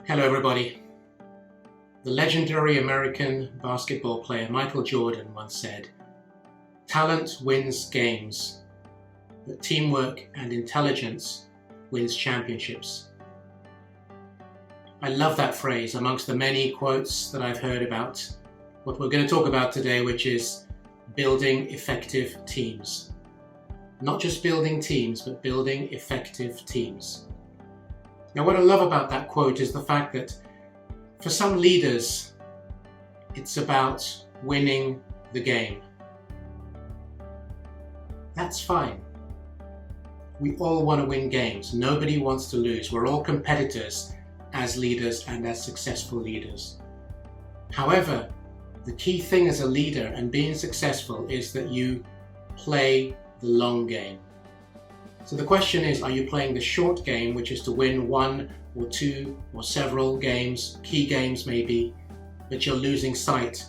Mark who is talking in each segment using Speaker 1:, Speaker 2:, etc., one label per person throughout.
Speaker 1: Hello everybody. The legendary American basketball player Michael Jordan once said, "Talent wins games, but teamwork and intelligence wins championships." I love that phrase amongst the many quotes that I've heard about what we're going to talk about today, which is building effective teams. Not just building teams, but building effective teams. Now, what I love about that quote is the fact that for some leaders, it's about winning the game. That's fine. We all want to win games. Nobody wants to lose. We're all competitors as leaders and as successful leaders. However, the key thing as a leader and being successful is that you play the long game. So the question is, are you playing the short game, which is to win one or two or several games, key games maybe, but you're losing sight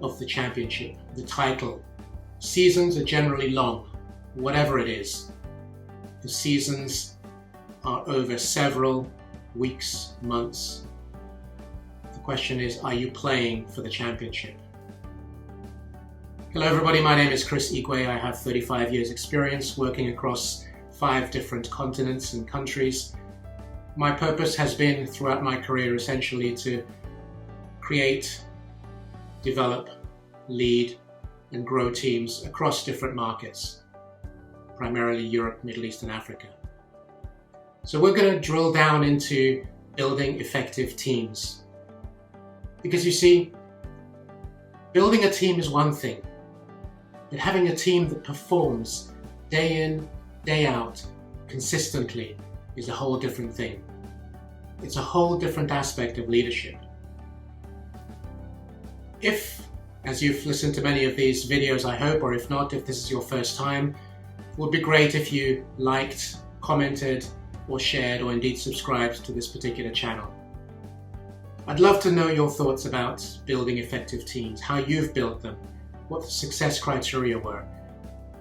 Speaker 1: of the championship, the title? Seasons are generally long, whatever it is. The seasons are over several weeks, months. The question is, are you playing for the championship? Hello everybody, my name is Chris Igwe. I have 35 years experience working across 5 different continents and countries. My purpose has been throughout my career essentially to create, develop, lead and grow teams across different markets, primarily Europe, Middle East and Africa. So we're going to drill down into building effective teams. Because you see, building a team is one thing, but having a team that performs day in, day out, consistently is a whole different thing. It's a whole different aspect of leadership. If, as you've listened to many of these videos, I hope, or if not, if this is your first time, it would be great if you liked, commented, or shared, or indeed subscribed to this particular channel. I'd love to know your thoughts about building effective teams, how you've built them, what the success criteria were,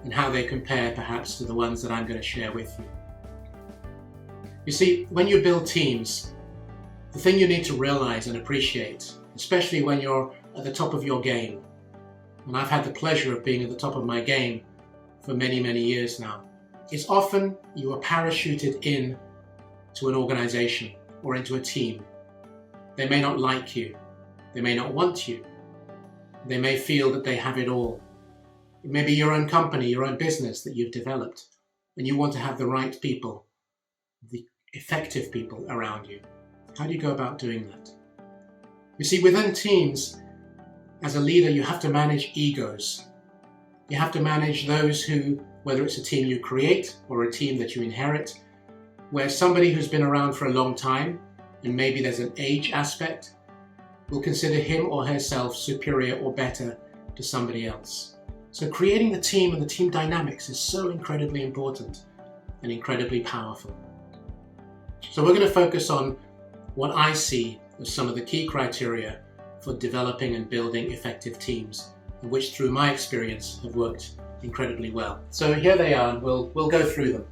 Speaker 1: and how they compare perhaps to the ones that I'm going to share with you. You see, when you build teams, the thing you need to realize and appreciate, especially when you're at the top of your game, and I've had the pleasure of being at the top of my game for many, many years now, is often you are parachuted in to an organization or into a team. They may not like you, they may not want you, they may feel that they have it all. It may be your own company, your own business that you've developed, and you want to have the right people, the effective people around you. How do you go about doing that? You see, within teams, as a leader, you have to manage egos. You have to manage those who, whether it's a team you create or a team that you inherit, where somebody who's been around for a long time, and maybe there's an age aspect, will consider him or herself superior or better to somebody else. So creating the team and the team dynamics is so incredibly important and incredibly powerful. So we're going to focus on what I see as some of the key criteria for developing and building effective teams, which through my experience have worked incredibly well. So here they are, and we'll go through them.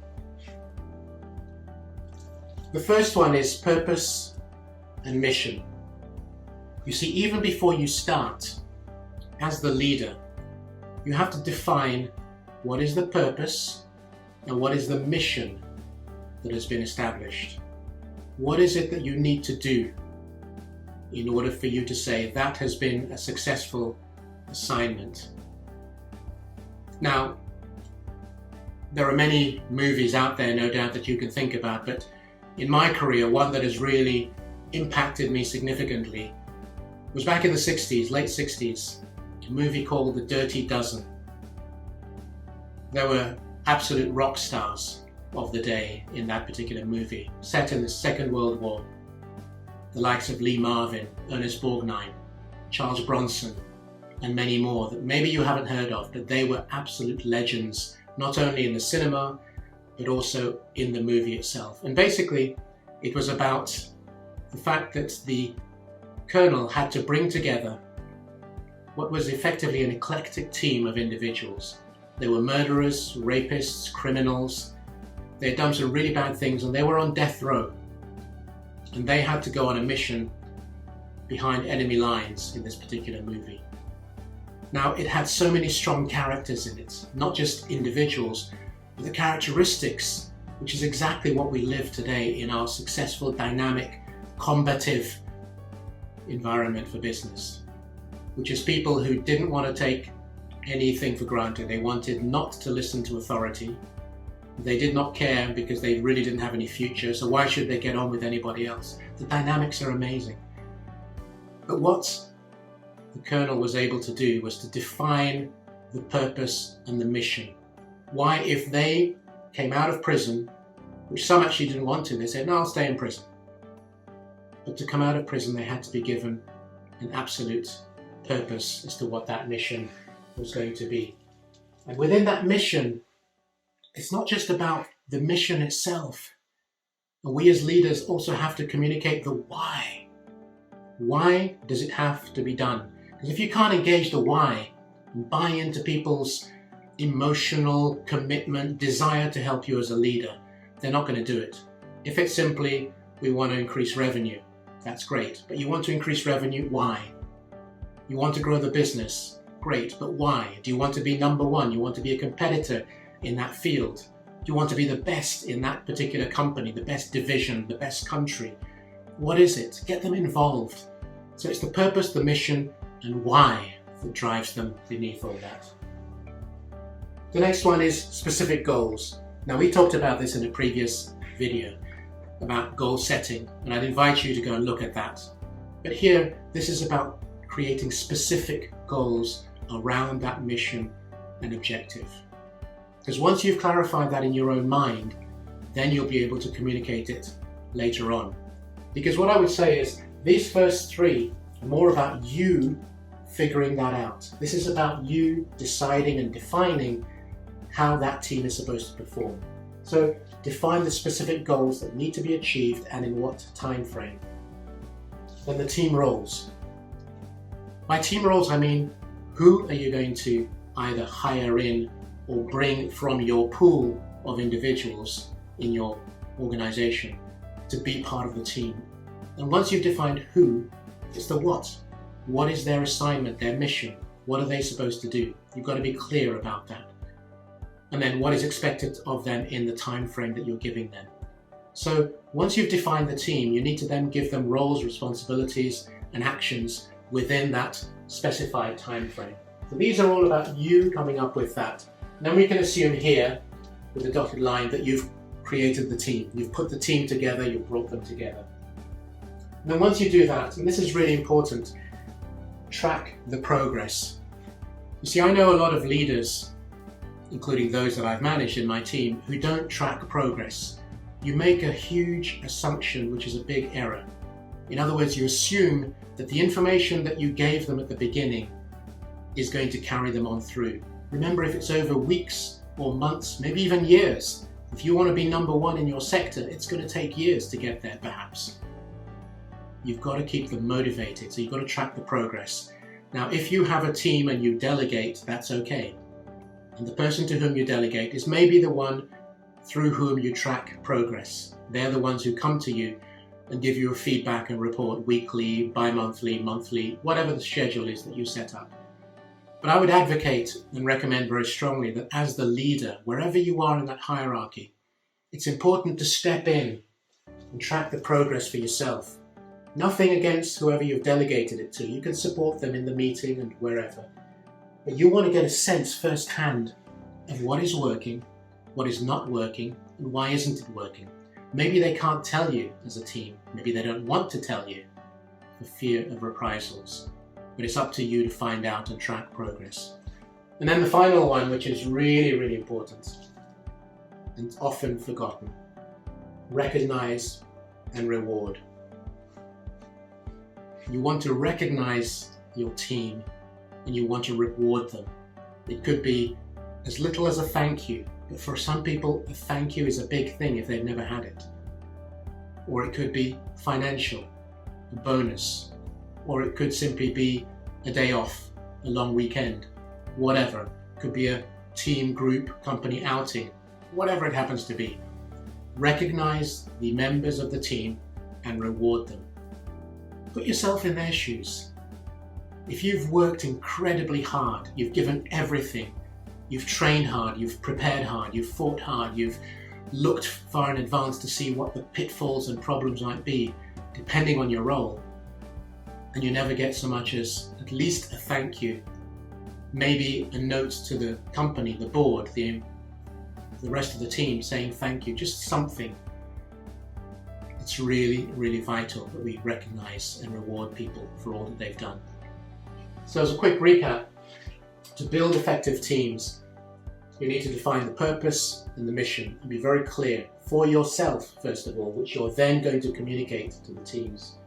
Speaker 1: The first one is purpose and mission. You see, even before you start, as the leader, you have to define what is the purpose and what is the mission that has been established. What is it that you need to do in order for you to say that has been a successful assignment? Now, there are many movies out there, no doubt, that you can think about, but in my career, one that has really impacted me significantly was back in the 60s, late 60s, a movie called The Dirty Dozen. There were absolute rock stars of the day in that particular movie, set in the Second World War. The likes of Lee Marvin, Ernest Borgnine, Charles Bronson, and many more that maybe you haven't heard of, but they were absolute legends, not only in the cinema, but also in the movie itself. And basically, it was about the fact that the colonel had to bring together what was effectively an eclectic team of individuals. They were murderers, rapists, criminals. They had done some really bad things and they were on death row. and they had to go on a mission behind enemy lines in this particular movie. Now, it had so many strong characters in it, not just individuals, but the characteristics, which is exactly what we live today in our successful, dynamic, combative environment for business, which is people who didn't want to take anything for granted. They wanted not to listen to authority. They did not care because they really didn't have any future, so why should they get on with anybody else? The dynamics are amazing. But what the Colonel was able to do was to define the purpose and the mission. Why, if they came out of prison, which some actually didn't want to, they said, no, I'll stay in prison. But to come out of prison, they had to be given an absolute purpose as to what that mission was going to be. And within that mission, it's not just about the mission itself. And we as leaders also have to communicate the why. Why does it have to be done? Because if you can't engage the why and buy into people's emotional commitment, desire to help you as a leader, they're not going to do it. If it's simply, we want to increase revenue, that's great. But you want to increase revenue, why? You want to grow the business, great, but why? Do you want to be number one? You want to be a competitor in that field? Do you want to be the best in that particular company, the best division, the best country? What is it? Get them involved. So it's the purpose, the mission, and why that drives them beneath all that. The next one is specific goals. Now, we talked about this in a previous video about goal setting, and I'd invite you to go and look at that. But here, this is about creating specific goals around that mission and objective. Because once you've clarified that in your own mind, then you'll be able to communicate it later on. Because what I would say is, these first three are more about you figuring that out. This is about you deciding and defining how that team is supposed to perform. So define the specific goals that need to be achieved and in what time frame. Then the team roles. By team roles, I mean, who are you going to either hire in or bring from your pool of individuals in your organization to be part of the team? And once you've defined who, it's the what. What is their assignment, their mission? What are they supposed to do? You've got to be clear about that. And then what is expected of them in the time frame that you're giving them. So once you've defined the team, you need to then give them roles, responsibilities, and actions within that specified time frame. So these are all about you coming up with that. And then we can assume here, with the dotted line, that you've created the team. You've put the team together, you've brought them together. And then once you do that, and this is really important, track the progress. You see, I know a lot of leaders, including those that I've managed in my team, who don't track progress. You make a huge assumption, which is a big error. In other words, you assume that the information that you gave them at the beginning is going to carry them on through. Remember, if it's over weeks or months, maybe even years, if you want to be number one in your sector, it's going to take years to get there, perhaps. You've got to keep them motivated, so you've got to track the progress. Now, if you have a team and you delegate, that's okay. And the person to whom you delegate is maybe the one through whom you track progress. They're the ones who come to you and give you a feedback and report weekly, bi-monthly, monthly, whatever the schedule is that you set up. But I would advocate and recommend very strongly that as the leader, wherever you are in that hierarchy, it's important to step in and track the progress for yourself. Nothing against whoever you've delegated it to. You can support them in the meeting and wherever. But you want to get a sense firsthand of what is working, what is not working, and why isn't it working. Maybe they can't tell you as a team. Maybe they don't want to tell you for fear of reprisals. But it's up to you to find out and track progress. And then the final one, which is really, really important and often forgotten, recognize and reward. You want to recognize your team and you want to reward them. It could be as little as a thank you, but for some people, a thank you is a big thing if they've never had it. Or it could be financial, a bonus, or it could simply be a day off, a long weekend, whatever. It could be a team, group, company outing, whatever it happens to be. Recognize the members of the team and reward them. Put yourself in their shoes. If you've worked incredibly hard, you've given everything, you've trained hard, you've prepared hard, you've fought hard, you've looked far in advance to see what the pitfalls and problems might be, depending on your role, and you never get so much as at least a thank you, maybe a note to the company, the board, the rest of the team saying thank you, just something. It's really, really vital that we recognize and reward people for all that they've done. So as a quick recap, to build effective teams, you need to define the purpose and the mission and be very clear for yourself, first of all, which you're then going to communicate to the teams.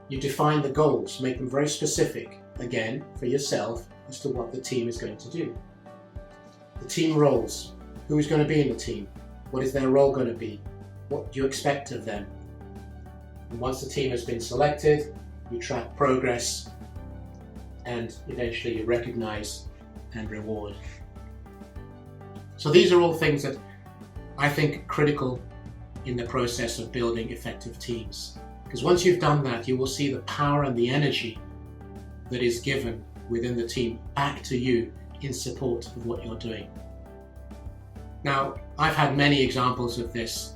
Speaker 1: You define the goals, make them very specific, again, for yourself as to what the team is going to do. The team roles, who is going to be in the team, what is their role going to be, what do you expect of them. And once the team has been selected, you track progress and eventually you recognize and reward. So these are all things that I think are critical in the process of building effective teams. Because once you've done that, you will see the power and the energy that is given within the team back to you in support of what you're doing. Now, I've had many examples of this,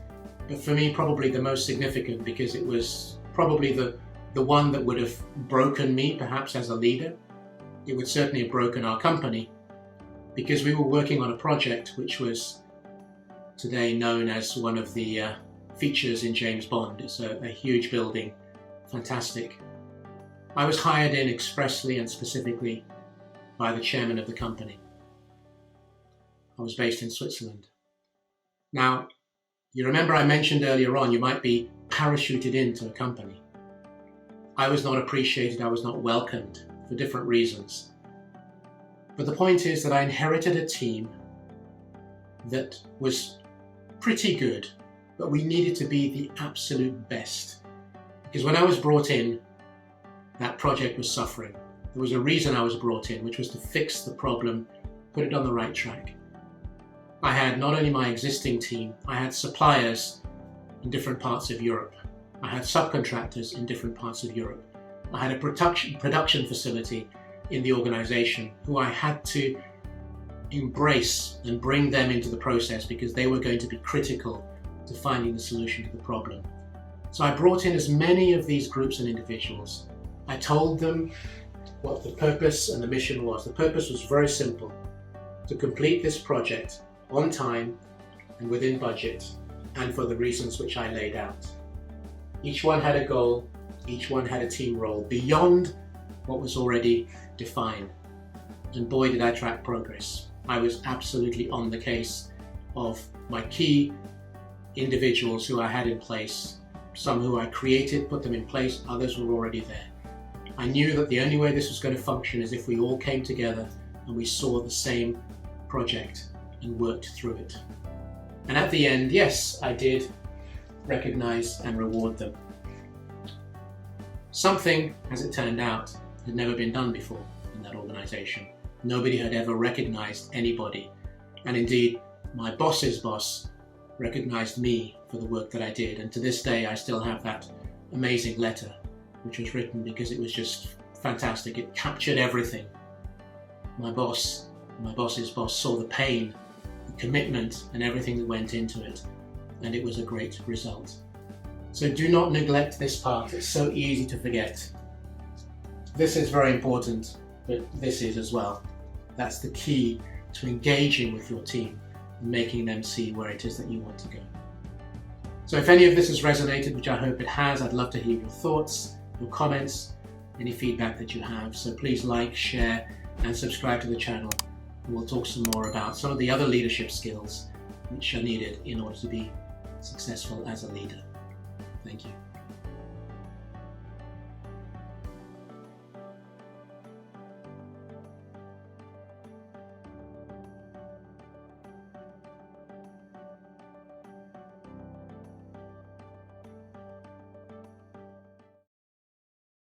Speaker 1: but for me, probably the most significant, because it was probably the one that would have broken me, perhaps as a leader. It would certainly have broken our company, because we were working on a project which was today known as one of the features in James Bond. It's a huge building, fantastic. I was hired in expressly and specifically by the chairman of the company. I was based in Switzerland. Now, you remember I mentioned earlier on, you might be parachuted into a company. I was not appreciated, I was not welcomed for different reasons. But the point is that I inherited a team that was pretty good, but we needed to be the absolute best. Because when I was brought in, that project was suffering. There was a reason I was brought in, which was to fix the problem, put it on the right track. I had not only my existing team, I had suppliers in different parts of Europe. I had subcontractors in different parts of Europe. I had a production facility in the organization who I had to embrace and bring them into the process because they were going to be critical to finding the solution to the problem. So I brought in as many of these groups and individuals. I told them what the purpose and the mission was. The purpose was very simple: to complete this project on time and within budget, and for the reasons which I laid out. Each one had a goal, each one had a team role beyond what was already defined. And boy, did I track progress. I was absolutely on the case of my key individuals who I had in place, some who I created, put them in place, others were already there. I knew that the only way this was going to function is if we all came together and we saw the same project and worked through it. And at the end, yes, I did recognize and reward them. Something, as it turned out, had never been done before in that organization. Nobody had ever recognized anybody. And indeed, my boss's boss recognized me for the work that I did. And to this day, I still have that amazing letter, which was written because it was just fantastic. It captured everything. My boss's boss saw the pain, the commitment, and everything that went into it. And it was a great result. So do not neglect this part. It's so easy to forget. This is very important, but this is as well. That's the key to engaging with your team and making them see where it is that you want to go. So if any of this has resonated, which I hope it has, I'd love to hear your thoughts, your comments, any feedback that you have. So please like, share, and subscribe to the channel. And we'll talk some more about some of the other leadership skills which are needed in order to be successful as a leader. Thank you.